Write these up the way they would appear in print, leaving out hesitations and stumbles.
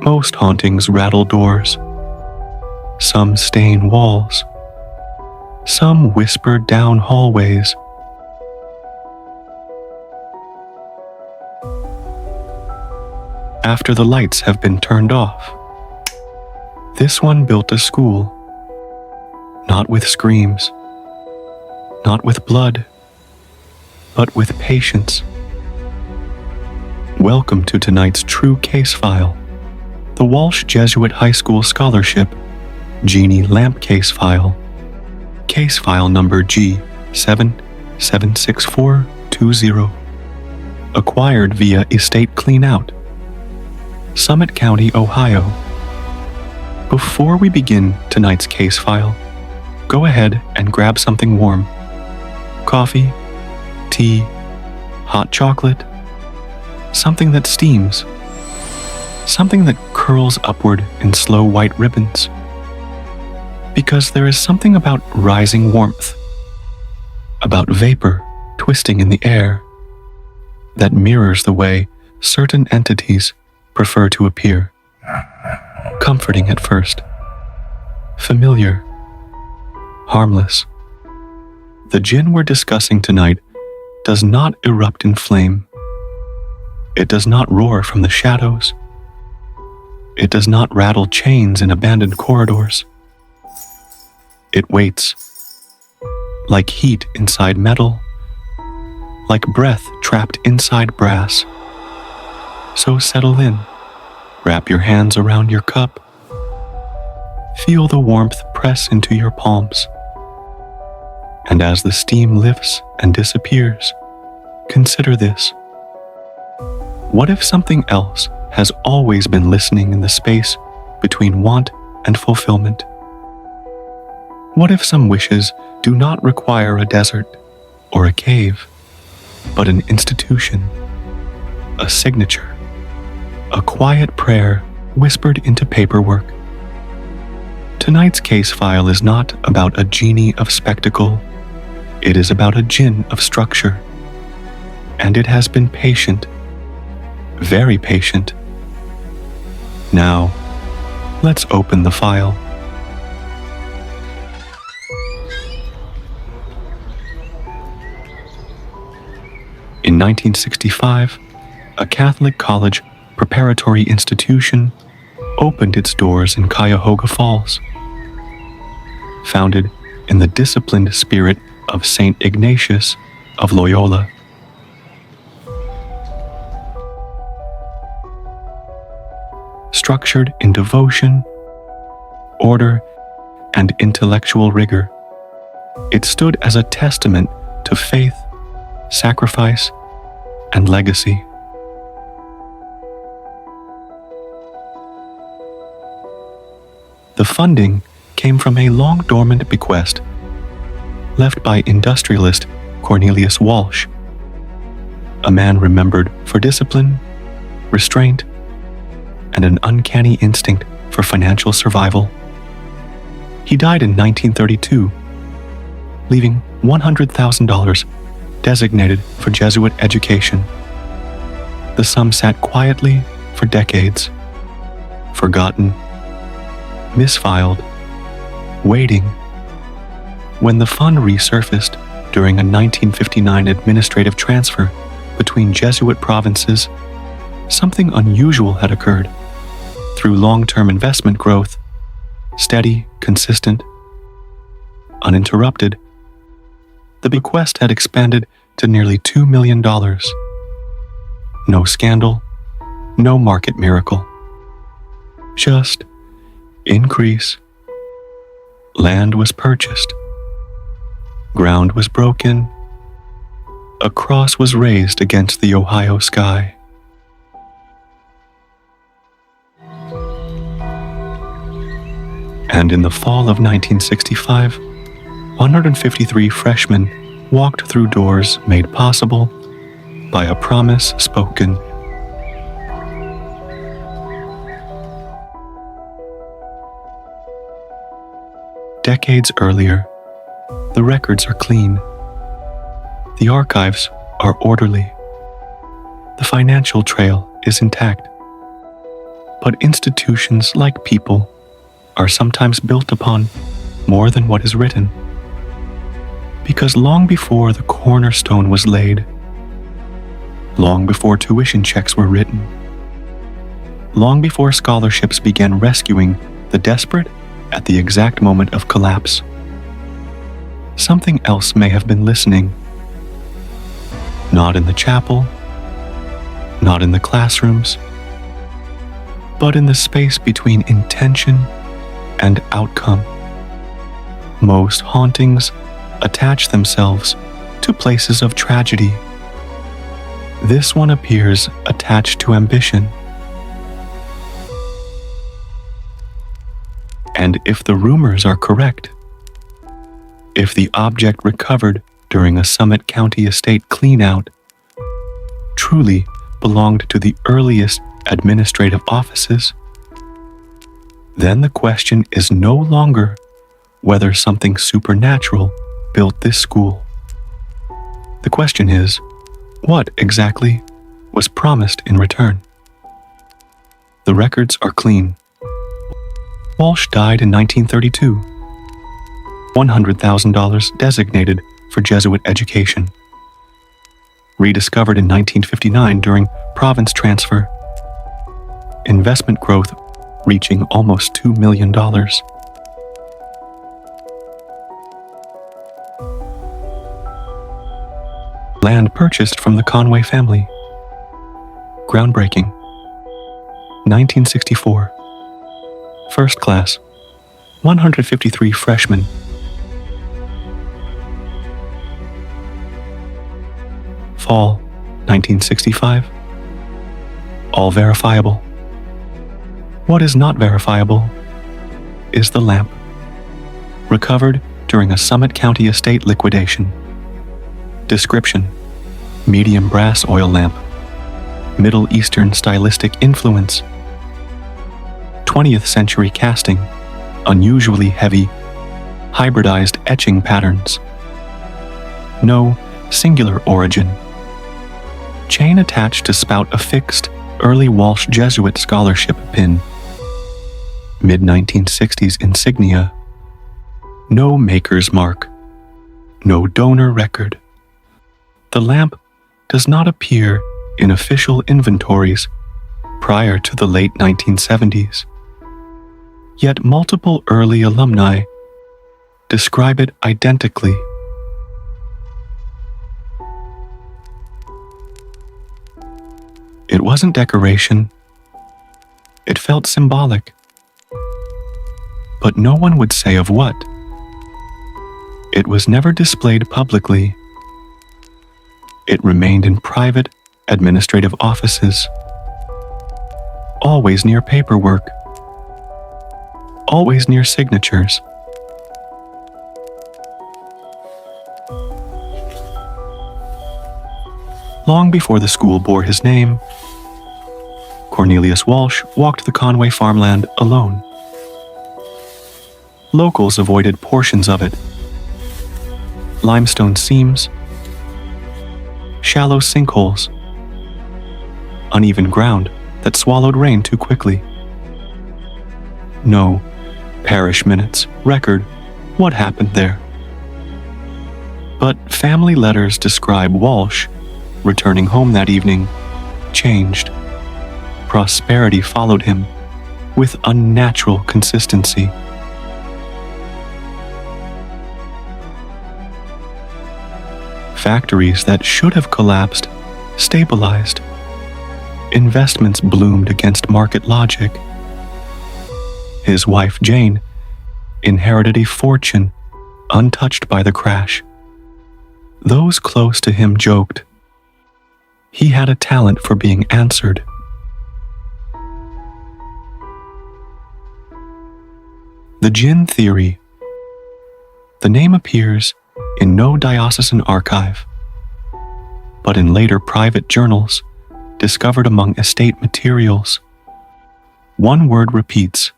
Most hauntings rattle doors. Some stain walls. Some whisper down hallways. After the lights have been turned off, this one built a school. Not with screams, not with blood, but with patience. Welcome to tonight's true case file, the Walsh Jesuit High School Scholarship Genie Lamp Case File, case file number G776420, acquired via estate cleanout, Summit County, Ohio. Before we begin tonight's case file, go ahead and grab something warm. Coffee, tea, hot chocolate, something that steams, something that curls upward in slow white ribbons. Because there is something about rising warmth, about vapor twisting in the air, that mirrors the way certain entities prefer to appear. Comforting at first, familiar, harmless. The jinn we're discussing tonight does not erupt in flame. It does not roar from the shadows. It does not rattle chains in abandoned corridors. It waits, like heat inside metal, like breath trapped inside brass. So settle in, wrap your hands around your cup, feel the warmth press into your palms. And as the steam lifts and disappears, consider this. What if something else has always been listening in the space between want and fulfillment? What if some wishes do not require a desert or a cave, but an institution, a signature, a quiet prayer whispered into paperwork? Tonight's case file is not about a genie of spectacle. It is about a jinn of structure. And it has been patient, very patient. Now, let's open the file. In 1965, a Catholic college preparatory institution opened its doors in Cuyahoga Falls. Founded in the disciplined spirit of St. Ignatius of Loyola. Structured in devotion, order, and intellectual rigor, it stood as a testament to faith, sacrifice, and legacy. The funding came from a long-dormant bequest left by industrialist Cornelius Walsh, a man remembered for discipline, restraint, and an uncanny instinct for financial survival. He died in 1932, leaving $100,000 designated for Jesuit education. The sum sat quietly for decades, forgotten, misfiled, waiting. When the fund resurfaced during a 1959 administrative transfer between Jesuit provinces, something unusual had occurred. Through long-term investment growth, steady, consistent, uninterrupted, the bequest had expanded to nearly $2 million. No scandal, no market miracle. Just increase. Land was purchased. Ground was broken. A cross was raised against the Ohio sky. And in the fall of 1965, 153 freshmen walked through doors made possible by a promise spoken. Decades earlier, the records are clean. The archives are orderly. The financial trail is intact. But institutions, like people, are sometimes built upon more than what is written. Because long before the cornerstone was laid, long before tuition checks were written, long before scholarships began rescuing the desperate at the exact moment of collapse, something else may have been listening. Not in the chapel, not in the classrooms, but in the space between intention and outcome. Most hauntings attach themselves to places of tragedy. This one appears attached to ambition. And if the rumors are correct, if the object recovered during a Summit County estate cleanout truly belonged to the earliest administrative offices, then the question is no longer whether something supernatural built this school. The question is, what exactly was promised in return? The records are clean. Walsh died in 1932. $100,000 designated for Jesuit education. Rediscovered in 1959 during province transfer. Investment growth reaching almost $2 million. Land purchased from the Conway family. Groundbreaking. 1964. First class. 153 freshmen. Fall, 1965. All verifiable. What is not verifiable is the lamp. Recovered during a Summit County estate liquidation. Description: medium brass oil lamp. Middle Eastern stylistic influence. 20th century casting. Unusually heavy, hybridized etching patterns. No singular origin. Chain attached to spout affixed early Walsh Jesuit scholarship pin. Mid-1960s insignia. No maker's mark. No donor record. The lamp does not appear in official inventories prior to the late 1970s. Yet multiple early alumni describe it identically. It wasn't decoration. It felt symbolic. But no one would say of what. It was never displayed publicly. It remained in private, administrative offices, always near paperwork, always near signatures. Long before the school bore his name, Cornelius Walsh walked the Conway farmland alone. Locals avoided portions of it. Limestone seams, shallow sinkholes, uneven ground that swallowed rain too quickly. No parish minutes record what happened there. But family letters describe Walsh returning home that evening, changed. Prosperity followed him with unnatural consistency. Factories that should have collapsed stabilized. Investments bloomed against market logic. His wife, Jane, inherited a fortune untouched by the crash. Those close to him joked. He had a talent for being answered. The Jinn theory. The name appears in no diocesan archive, but in later private journals discovered among estate materials. One word repeats: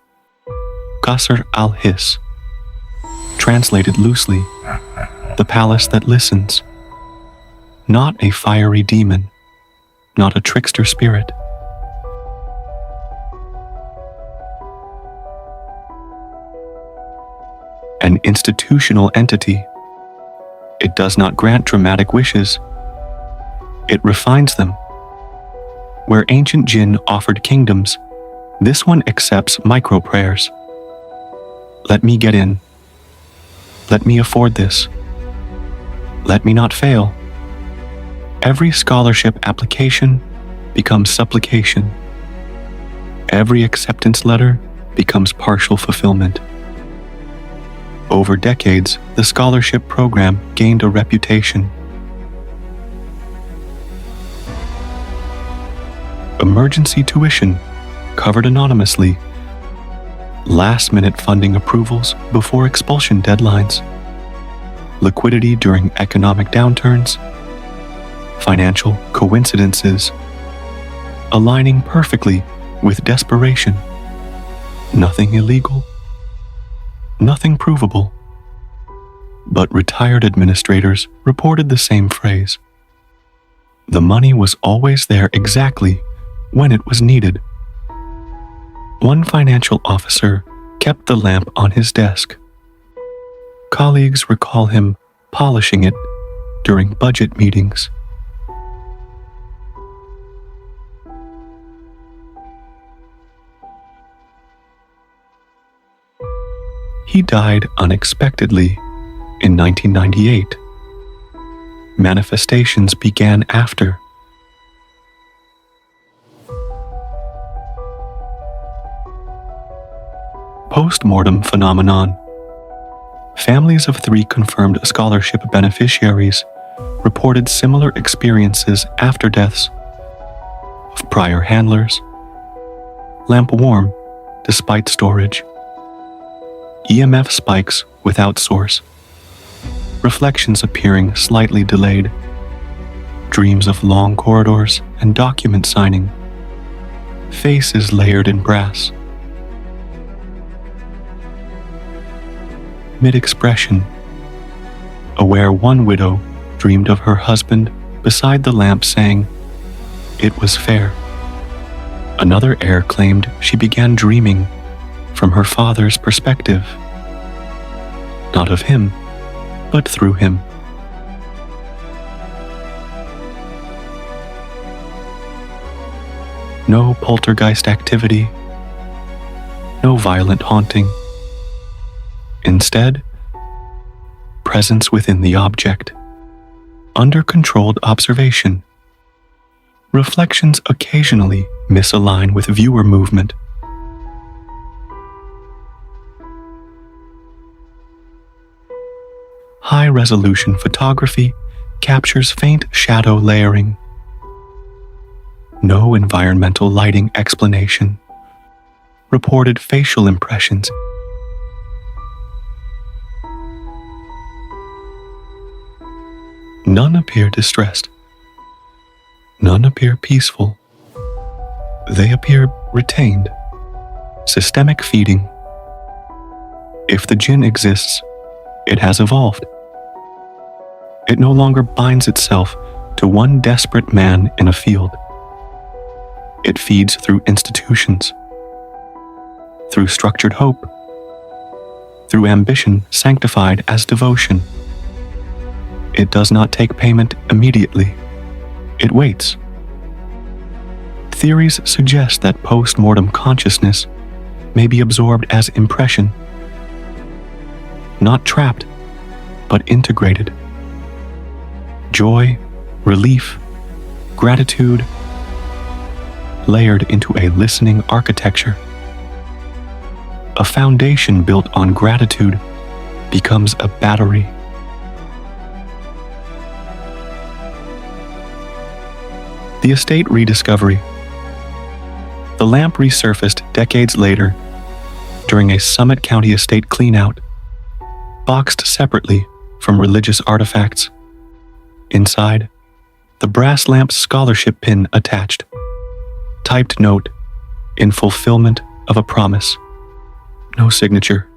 Qasr al-His, translated loosely, the palace that listens. Not a fiery demon, not a trickster spirit. an institutional entity. It does not grant dramatic wishes. It refines them. Where ancient jinn offered kingdoms, this one accepts micro-prayers. Let me get in. Let me afford this. Let me not fail. Every scholarship application becomes supplication. Every acceptance letter becomes partial fulfillment. Over decades, the scholarship program gained a reputation. Emergency tuition, covered anonymously. Last-minute funding approvals before expulsion deadlines. Liquidity during economic downturns. Financial coincidences, aligning perfectly with desperation. Nothing illegal, nothing provable. But retired administrators reported the same phrase. The money was always there exactly when it was needed. One financial officer kept the lamp on his desk. Colleagues recall him polishing it during budget meetings. He died unexpectedly in 1998. Manifestations began after. Post-mortem phenomenon. Families of 3 confirmed scholarship beneficiaries reported similar experiences after deaths of prior handlers. Lamp warm despite storage. EMF spikes without source. Reflections appearing slightly delayed. Dreams of long corridors and document signing. Faces layered in brass. Mid-expression. Aware one widow dreamed of her husband beside the lamp saying, "It was fair." Another heir claimed she began dreaming from her father's perspective. Not of him, but through him. No poltergeist activity, no violent haunting. Instead, presence within the object, under controlled observation. Reflections occasionally misalign with viewer movement. High-resolution photography captures faint shadow layering. No environmental lighting explanation. Reported facial impressions. None appear distressed. None appear peaceful. They appear retained. Systemic feeding. If the jinn exists, it has evolved. It no longer binds itself to one desperate man in a field. It feeds through institutions, through structured hope, through ambition sanctified as devotion. It does not take payment immediately. It waits. Theories suggest that post-mortem consciousness may be absorbed as impression, not trapped, but integrated. Joy, relief, gratitude, layered into a listening architecture. A foundation built on gratitude becomes a battery. The estate rediscovery. The lamp resurfaced decades later during a Summit County estate cleanout, boxed separately from religious artifacts. Inside, the brass lamp's scholarship pin attached. Typed note, in fulfillment of a promise. No signature.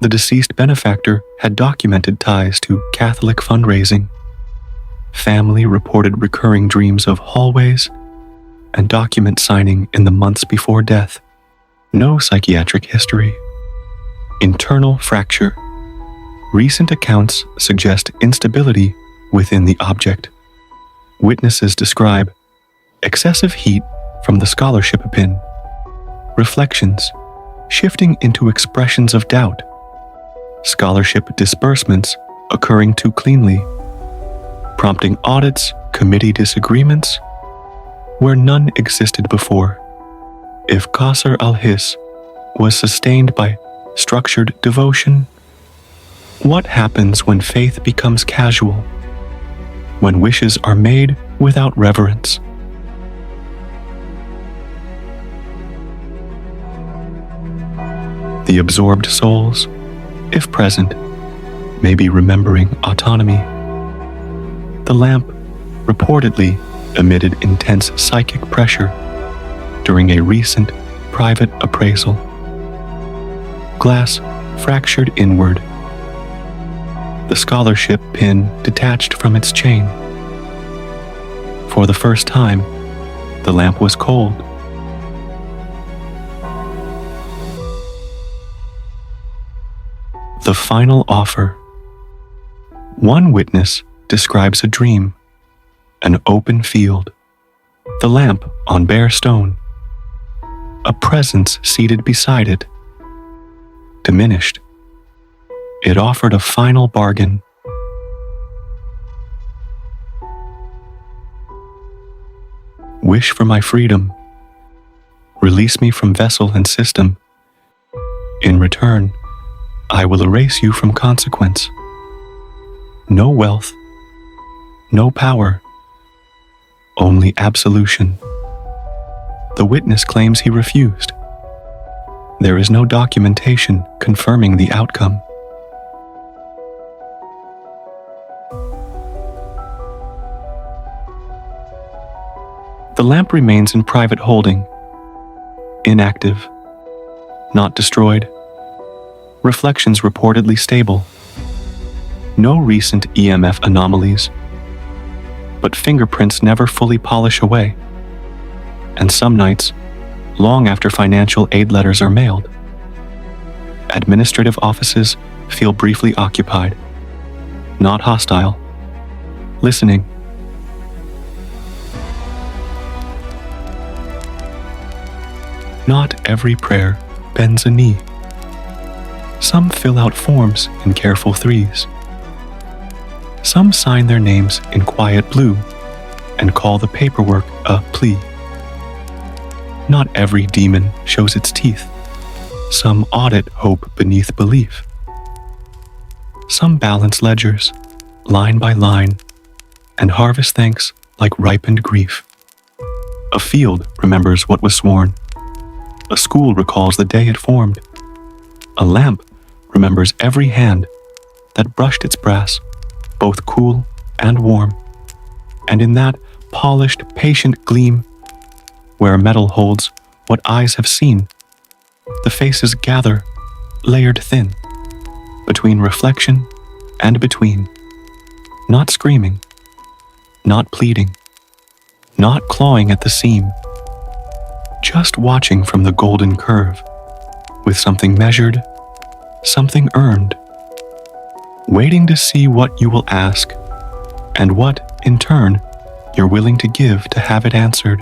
The deceased benefactor had documented ties to Catholic fundraising. Family reported recurring dreams of hallways and document signing in the months before death. No psychiatric history. Internal fracture. Recent accounts suggest instability within the object. Witnesses describe excessive heat from the scholarship pin, reflections shifting into expressions of doubt, scholarship disbursements occurring too cleanly, prompting audits, committee disagreements where none existed before. If Qasr al-His was sustained by structured devotion, what happens when faith becomes casual, when wishes are made without reverence? The absorbed souls, if present, may be remembering autonomy. The lamp reportedly emitted intense psychic pressure during a recent private appraisal. Glass fractured inward. The scholarship pin detached from its chain. For the first time, the lamp was cold. The final offer. One witness describes a dream, an open field, the lamp on bare stone, a presence seated beside it, diminished. It offered a final bargain. Wish for my freedom. Release me from vessel and system. In return, I will erase you from consequence. No wealth, no power, only absolution. The witness claims he refused. There is no documentation confirming the outcome. The lamp remains in private holding, inactive, not destroyed. Reflections reportedly stable. No recent EMF anomalies, but fingerprints never fully polish away. And some nights, long after financial aid letters are mailed, administrative offices feel briefly occupied, not hostile, listening. Not every prayer bends a knee. Some fill out forms in careful threes. Some sign their names in quiet blue and call the paperwork a plea. Not every demon shows its teeth. Some audit hope beneath belief. Some balance ledgers, line by line, and harvest thanks like ripened grief. A field remembers what was sworn. A school recalls the day it formed. A lamp remembers every hand that brushed its brass, both cool and warm. And in that polished, patient gleam, where metal holds what eyes have seen, the faces gather, layered thin, between reflection and between, not screaming, not pleading, not clawing at the seam, just watching from the golden curve, with something measured, something earned, waiting to see what you will ask, and what, in turn, you're willing to give to have it answered.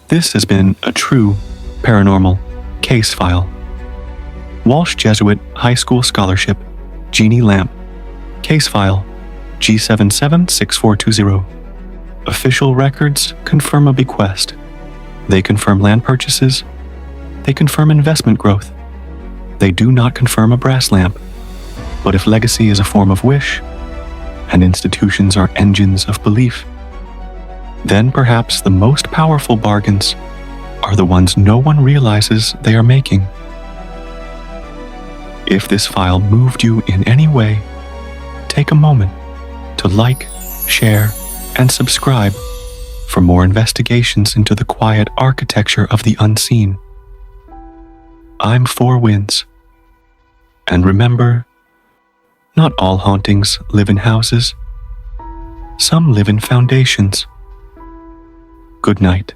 This has been a true paranormal case file. Walsh Jesuit High School Scholarship, Genie Lamp, case file G776420. Official records confirm a bequest. They confirm land purchases. They confirm investment growth. They do not confirm a brass lamp. But if legacy is a form of wish, and institutions are engines of belief, then perhaps the most powerful bargains are the ones no one realizes they are making. If this file moved you in any way, take a moment to like, share, and subscribe for more investigations into the quiet architecture of the unseen. I'm Four Winds. And remember, not all hauntings live in houses. Some live in foundations. Good night.